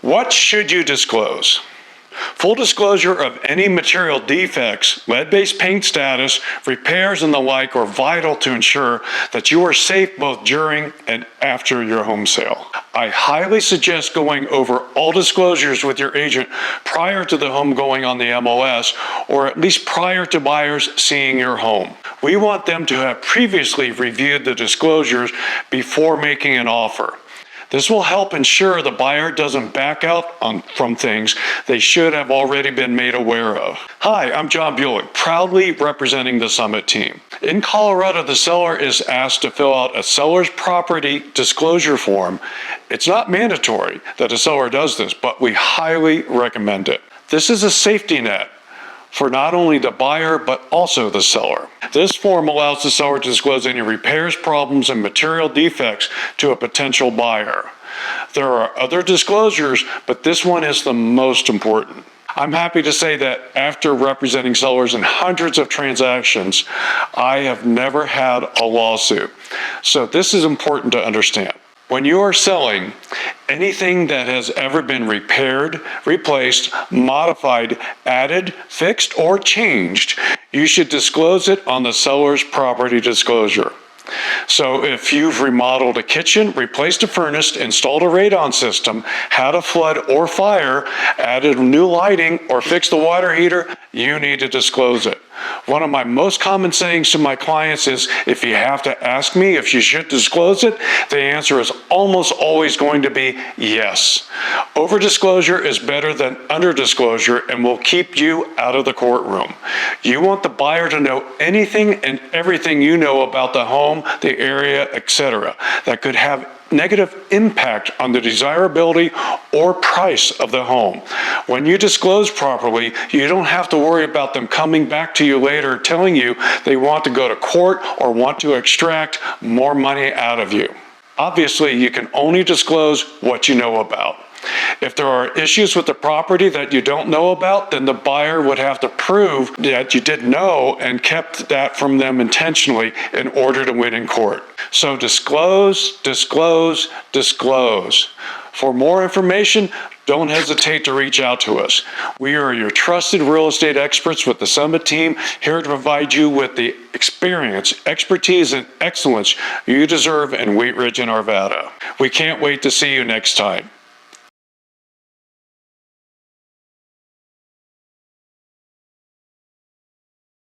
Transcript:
What should you disclose? Full disclosure of any material defects, lead-based paint status, repairs, and the like are vital to ensure that you are safe both during and after your home sale. I highly suggest going over all disclosures with your agent prior to the home going on the MLS, or at least prior to buyers seeing your home. We want them to have previously reviewed the disclosures before making an offer. This will help ensure the buyer doesn't back out from things they should have already been made aware of. Hi, I'm John Bulick, proudly representing the Summit team. In Colorado, the seller is asked to fill out a seller's property disclosure form. It's not mandatory that a seller does this, but we highly recommend it. This is a safety net for not only the buyer, but also the seller. This form allows the seller to disclose any repairs, problems, and material defects to a potential buyer. There are other disclosures, but this one is the most important. I'm happy to say that after representing sellers in hundreds of transactions, I have never had a lawsuit. So this is important to understand. When you are selling, anything that has ever been repaired, replaced, modified, added, fixed, or changed, you should disclose it on the seller's property disclosure. So if you've remodeled a kitchen, replaced a furnace, installed a radon system, had a flood or fire, added new lighting, or fixed the water heater, you need to disclose it. One of my most common sayings to my clients is, if you have to ask me if you should disclose it, the answer is almost always going to be yes. Over-disclosure is better than under-disclosure and will keep you out of the courtroom. You want the buyer to know anything and everything you know about the home, the area, etc. that could have negative impact on the desirability or price of the home. When you disclose properly, you don't have to worry about them coming back to you later telling you they want to go to court or want to extract more money out of you. Obviously, you can only disclose what you know about. If there are issues with the property that you don't know about, then the buyer would have to prove that you did know and kept that from them intentionally in order to win in court. So disclose, disclose, disclose. For more information, don't hesitate to reach out to us. We are your trusted real estate experts with the Summit team, here to provide you with the experience, expertise, and excellence you deserve in Wheat Ridge and Arvada. We can't wait to see you next time.